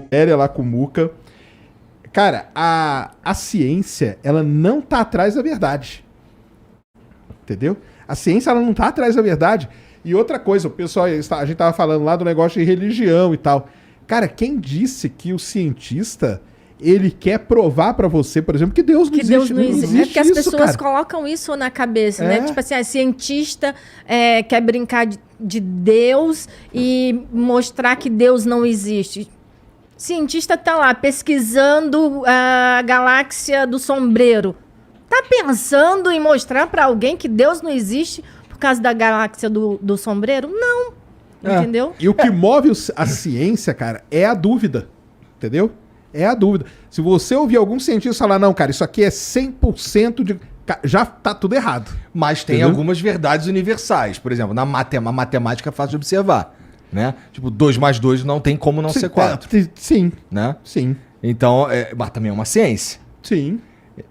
Matéria lá com o Muca. Cara, a ciência, ela não tá atrás da verdade. Entendeu? A ciência, ela não tá atrás da verdade. E outra coisa, o pessoal, a gente tava falando lá do negócio de religião e tal. Cara, quem disse que o cientista, ele quer provar pra você, por exemplo, que Deus não existe? Deus não existe. É porque as pessoas cara. colocam isso na cabeça, né? Tipo assim, a cientista quer brincar de Deus e mostrar que Deus não existe. O cientista tá lá pesquisando a galáxia do sombreiro. Tá pensando em mostrar pra alguém que Deus não existe por causa da galáxia do sombreiro? Não. Entendeu? E o que move a ciência, cara, é a dúvida. Entendeu? É a dúvida. Se você ouvir algum cientista falar, não, cara, isso aqui é 100% de... Já tá tudo errado. Mas tem algumas verdades universais. Por exemplo, na matemática é fácil de observar. Né? Tipo, 2 mais 2 não tem como não ser 4. Sim. Né? Sim. Então, mas também é uma ciência. Sim.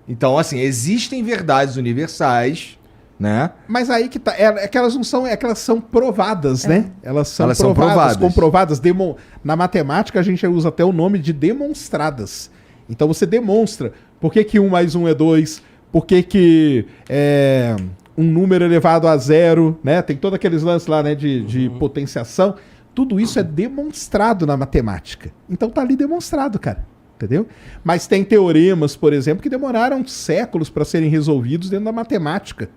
Então, assim, existem verdades universais, né? Mas aí que tá. É que elas não são. É que elas são provadas, né? Elas são provadas. Comprovadas. Na matemática, a gente usa até o nome de demonstradas. Então você demonstra. Por que 1 mais 1 é 2? Por que um número elevado a 0, né? Tem todos aqueles lances lá, né? De potenciação. Tudo isso é demonstrado na matemática. Então tá ali demonstrado, cara. Entendeu? Mas tem teoremas, por exemplo, que demoraram séculos para serem resolvidos dentro da matemática.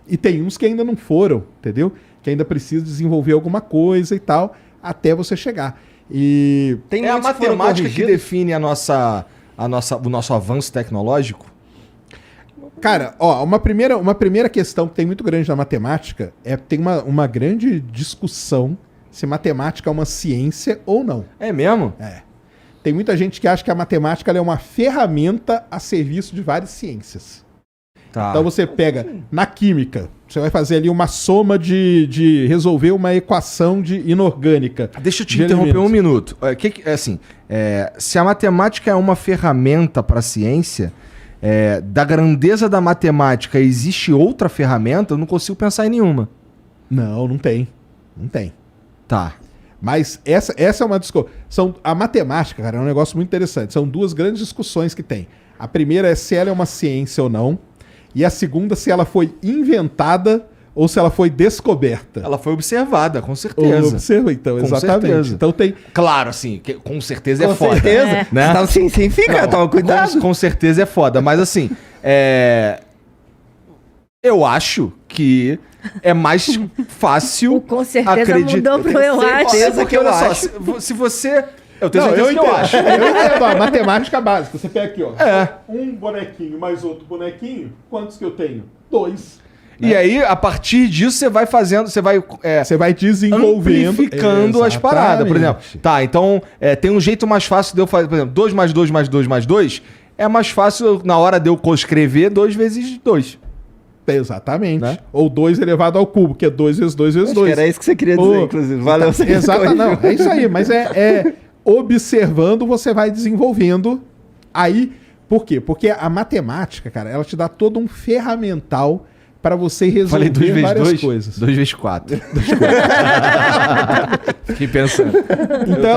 E tem uns que ainda não foram, entendeu? Que ainda precisa desenvolver alguma coisa e tal, até você chegar. E tem a matemática que define o nosso avanço tecnológico? Cara, ó, uma primeira questão que tem muito grande na matemática tem uma grande discussão se matemática é uma ciência ou não. É mesmo? É. Tem muita gente que acha que a matemática ela é uma ferramenta a serviço de várias ciências. Tá. Então você pega, na química, você vai fazer ali uma soma de resolver uma equação inorgânica. Deixa eu te interromper um minuto. Se a matemática é uma ferramenta para a ciência, da grandeza da matemática existe outra ferramenta? Eu não consigo pensar em nenhuma. Não tem. Não tem. Tá. Mas essa é uma discussão. A matemática, cara, é um negócio muito interessante. São duas grandes discussões que tem. A primeira é se ela é uma ciência ou não. E a segunda, se ela foi inventada ou se ela foi descoberta. Ela foi observada, com certeza. Observa, então, com exatamente. Certeza. Então tem... Claro, assim, com certeza é foda. Com certeza. Né? Você tava sem ficar, tava cuidado. Com certeza é foda. Mas assim, eu acho que é mais fácil com certeza mudou pro eu acho. Porque olha só, se você... Eu tenho certeza que eu acho. Eu entendo, a matemática básica. Você pega aqui, ó. Um bonequinho mais outro bonequinho. Quantos que eu tenho? 2. Né? E aí, a partir disso, você vai fazendo... Você vai desenvolvendo... Amplificando as paradas. Por exemplo, tá, então, tem um jeito mais fácil de eu fazer... Por exemplo, 2 mais 2 mais 2 mais 2 é mais fácil, na hora de eu escrever, 2 vezes 2. Exatamente. Né? Ou 2 elevado ao cubo, que é 2 vezes 2 vezes 2. Era isso que você queria dizer, inclusive. Valeu, você exato, não, é isso aí, mas observando, você vai desenvolvendo. Aí, por quê? Porque a matemática, cara, ela te dá todo um ferramental para você resolver várias coisas. 2 vezes 4. Fiquei pensando. Então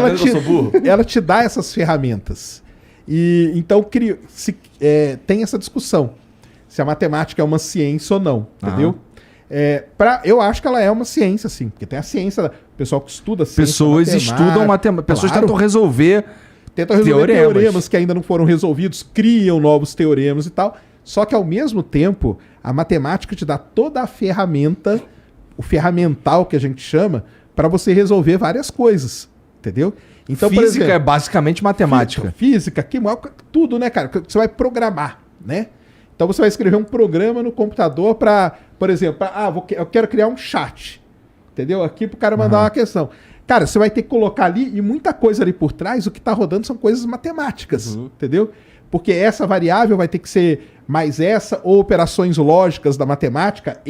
ela te dá essas ferramentas. E então tem essa discussão se a matemática é uma ciência ou não, entendeu? Eu acho que ela é uma ciência, sim. Porque tem a ciência, o pessoal que estuda ciência. Pessoas estudam matemática. Pessoas tentam resolver teoremas que ainda não foram resolvidos, criam novos teoremas e tal. Só que ao mesmo tempo, a matemática te dá toda a ferramenta, o ferramental que a gente chama, para você resolver várias coisas. Entendeu? Então, física, por exemplo, é basicamente matemática. Física, química, tudo, né, cara? Você vai programar, né? Então você vai escrever um programa no computador para, por exemplo, eu quero criar um chat, entendeu? Aqui pro cara mandar uma questão. Cara, você vai ter que colocar ali, e muita coisa ali por trás, o que tá rodando são coisas matemáticas, entendeu? Porque essa variável vai ter que ser mais essa, ou operações lógicas da matemática,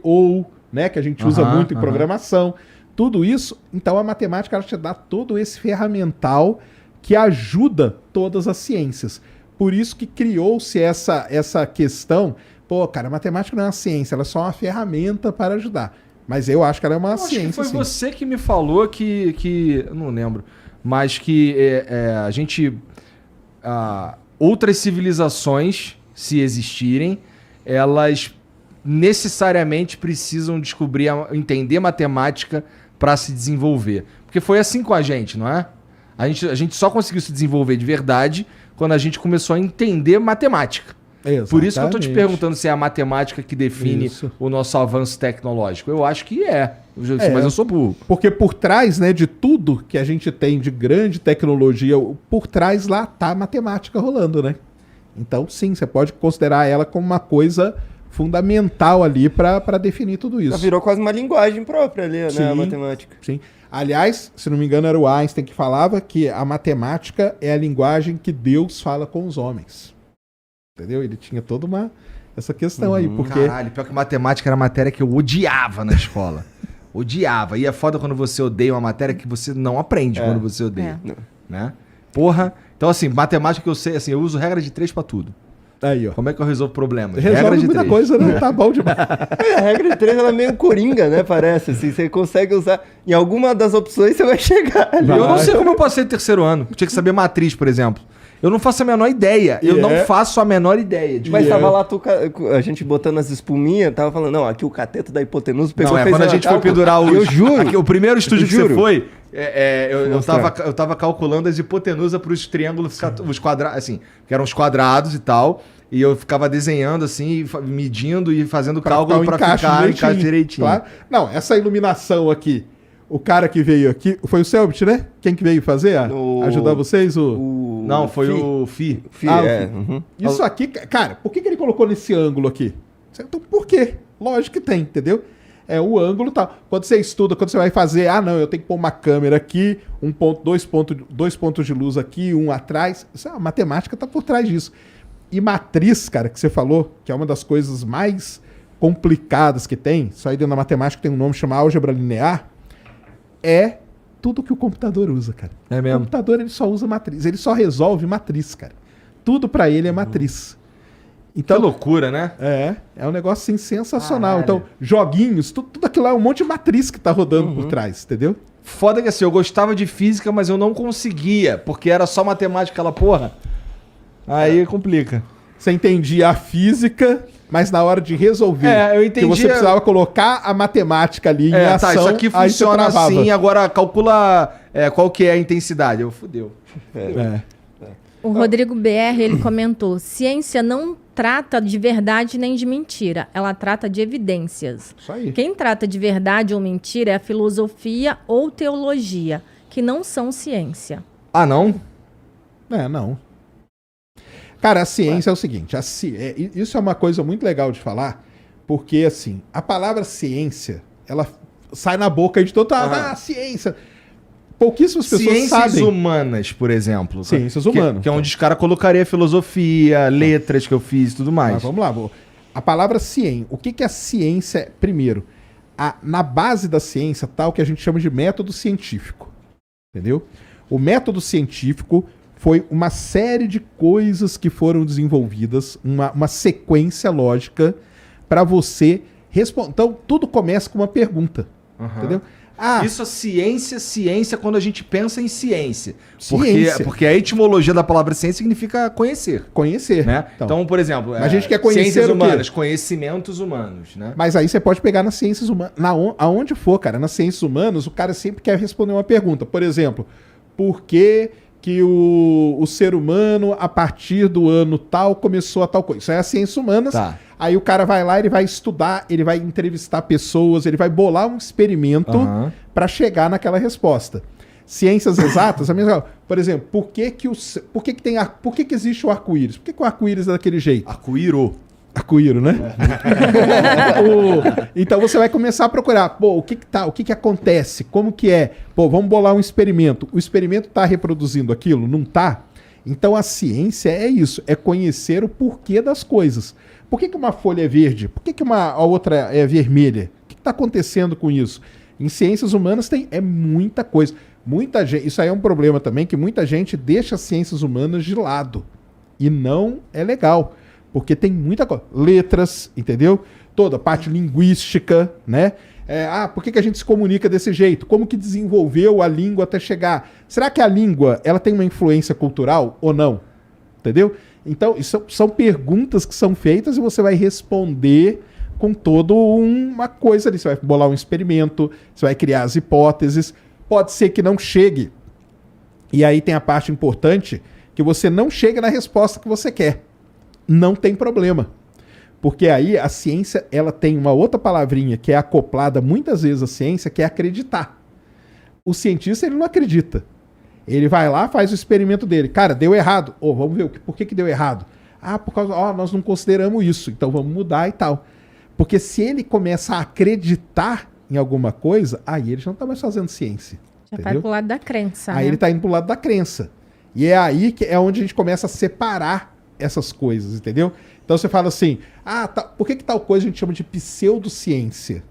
ou, né, que a gente usa muito em programação. Tudo isso, então a matemática ela te dá todo esse ferramental que ajuda todas as ciências. Por isso que criou-se essa questão, pô, cara, a matemática não é uma ciência, ela é só uma ferramenta para ajudar. Mas eu acho que ela é uma ciência. Acho que foi você que me falou que eu não lembro. mas que a gente... outras civilizações, se existirem, elas necessariamente precisam entender matemática para se desenvolver. Porque foi assim com a gente, não é? A gente só conseguiu se desenvolver de verdade quando a gente começou a entender matemática. Exatamente. Por isso que eu tô te perguntando se é a matemática que define o nosso avanço tecnológico. Eu acho que mas eu sou burro. Porque por trás, né, de tudo que a gente tem de grande tecnologia, por trás lá tá a matemática rolando, né? Então, sim, você pode considerar ela como uma coisa fundamental ali para definir tudo isso. Já virou quase uma linguagem própria ali, né, a matemática. Sim. Aliás, se não me engano, era o Einstein que falava que a matemática é a linguagem que Deus fala com os homens. Entendeu? Ele tinha toda essa questão aí, porque... Caralho, pior que matemática era a matéria que eu odiava na escola. Odiava. E é foda quando você odeia uma matéria que você não aprende quando você odeia. Né? Porra. Então, assim, matemática que eu sei, assim, eu uso regra de 3 pra tudo. Aí, ó. Como é que eu resolvo problemas? Resolve muita coisa, né? Tá bom demais. A regra de 3 ela é meio coringa, né? Parece. Assim, você consegue usar. Em alguma das opções você vai chegar ali. Eu não sei como eu passei o 3º ano. Eu tinha que saber matriz, por exemplo. Eu não faço a menor ideia. Eu não faço a menor ideia. Mas tava lá a gente botando as espuminhas, tava falando, não, aqui o cateto da hipotenusa pegou... Não, quando a gente foi pendurar os... Eu juro. Aqui, o primeiro estúdio que você foi, eu eu tava calculando as hipotenusas para os triângulos, os quadrados, assim, que eram os quadrados e tal, e eu ficava desenhando assim, medindo e fazendo cálculo para ficar encaixe direitinho. Claro. Não, essa iluminação aqui, o cara que veio aqui, foi o Selbit, né? Quem que veio fazer? Ajudar vocês? Não, foi o Fi. Isso aqui, cara, por que ele colocou nesse ângulo aqui? Então, por quê? Lógico que tem, entendeu? É o ângulo tal. Quando você estuda, quando você vai fazer, não, eu tenho que pôr uma câmera aqui, dois pontos de luz aqui, um atrás. A matemática tá por trás disso. E matriz, cara, que você falou, que é uma das coisas mais complicadas que tem, só aí dentro da matemática tem um nome chamado álgebra linear, é tudo que o computador usa, cara. É mesmo? O computador, ele só usa matriz, ele só resolve matriz, cara. Tudo pra ele é matriz. Então, que loucura, né? É um negócio assim sensacional. Caralho. Então, joguinhos, tudo aquilo lá é um monte de matriz que tá rodando por trás, entendeu? Foda que assim, eu gostava de física, mas eu não conseguia, porque era só matemática aquela porra. Aí complica. Você entendia a física, mas na hora de resolver, eu entendi. que você precisava colocar a matemática ali em ação, isso aqui aí você funciona travava. assim, agora calcula qual que é a intensidade. Fudeu. O Rodrigo BR, ele comentou, ciência não trata de verdade nem de mentira, ela trata de evidências. Isso aí. Quem trata de verdade ou mentira é a filosofia ou teologia, que não são ciência. Ah, não? Não. Cara, a ciência é o seguinte, isso é uma coisa muito legal de falar, porque assim, a palavra ciência, ela sai na boca de todo, ciência. Pouquíssimas pessoas Ciências sabem. humanas, por exemplo. Ciências humanas. Que é onde os caras colocariam filosofia, letras que eu fiz e tudo mais. Mas vamos lá. A palavra ciência. O que é a ciência? Primeiro, na base da ciência está o que a gente chama de método científico. Entendeu? O método científico foi uma série de coisas que foram desenvolvidas, uma sequência lógica para você responder. Então, tudo começa com uma pergunta. Entendeu? Isso é ciência quando a gente pensa em ciência. Porque a etimologia da palavra ciência significa conhecer. Conhecer. Né? Então, por exemplo, a gente quer conhecer ciências o quê? humanas, conhecimentos humanos. Né? Mas aí você pode pegar nas ciências humanas, aonde for, cara. Nas ciências humanas, o cara sempre quer responder uma pergunta. Por exemplo, por que o ser humano, a partir do ano tal, começou a tal coisa? Isso é as ciências humanas. Tá. Aí o cara vai lá, ele vai estudar, ele vai entrevistar pessoas, ele vai bolar um experimento para chegar naquela resposta. Ciências exatas, a mesma coisa. Por exemplo, por que existe o arco-íris? Por que o arco-íris é daquele jeito? Arco-íro, né? Então você vai começar a procurar, o que acontece? Como que é? Vamos bolar um experimento. O experimento está reproduzindo aquilo? Não está? Então a ciência é isso, é conhecer o porquê das coisas. Por que uma folha é verde? Por que a outra é vermelha? O que está acontecendo com isso? Em ciências humanas tem muita coisa. Muita gente, isso aí é um problema também, que muita gente deixa as ciências humanas de lado. E não é legal. Porque tem muita coisa. Letras, entendeu? Toda a parte linguística, né? Por que a gente se comunica desse jeito? Como que desenvolveu a língua até chegar? Será que a língua ela tem uma influência cultural ou não? Entendeu? Então, isso são perguntas que são feitas e você vai responder com toda uma coisa ali. Você vai bolar um experimento, você vai criar as hipóteses. Pode ser que não chegue. E aí tem a parte importante, que você não chega na resposta que você quer. Não tem problema. Porque aí a ciência ela tem uma outra palavrinha que é acoplada muitas vezes à ciência, que é acreditar. O cientista ele não acredita. Ele vai lá, faz o experimento dele. Cara, deu errado. Vamos ver por que deu errado. Por causa, nós não consideramos isso, então vamos mudar e tal. Porque se ele começa a acreditar em alguma coisa, aí ele já não está mais fazendo ciência. Já vai pro lado da crença. Aí ele está indo pro lado da crença. E é aí que é onde a gente começa a separar essas coisas, entendeu? Então você fala assim, por que tal coisa a gente chama de pseudociência?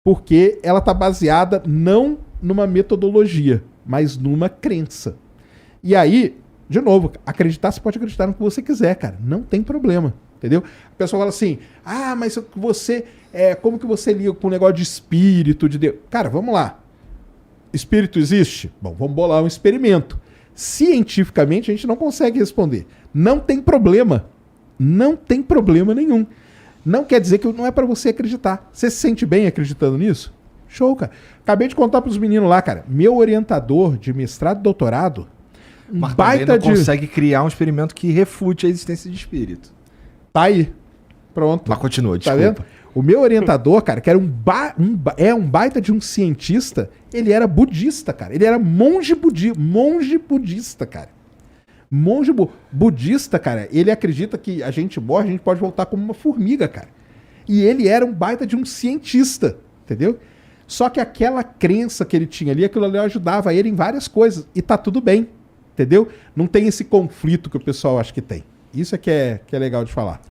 Porque ela está baseada não numa metodologia, mas numa crença. E aí, de novo, acreditar, você pode acreditar no que você quiser, cara. Não tem problema, entendeu? A pessoa fala assim, mas você, como que você liga com o negócio de espírito, de Deus? Cara, vamos lá. Espírito existe? Bom, vamos bolar um experimento. Cientificamente, a gente não consegue responder. Não tem problema. Não tem problema nenhum. Não quer dizer que não é pra você acreditar. Você se sente bem acreditando nisso? Show, cara. Acabei de contar pros meninos lá, cara. Meu orientador de mestrado e doutorado, mas baita não consegue criar um experimento que refute a existência de espírito. Tá aí. Pronto. Mas continua, tá desculpa. Vendo? O meu orientador, cara, que era um baita de um cientista, ele era budista, cara. Ele era monge budista, cara. Monge budista, cara, ele acredita que a gente morre, a gente pode voltar como uma formiga, cara. E ele era um baita de um cientista, entendeu? Só que aquela crença que ele tinha ali, aquilo ali ajudava ele em várias coisas. E tá tudo bem, entendeu? Não tem esse conflito que o pessoal acha que tem. Isso é que é legal de falar.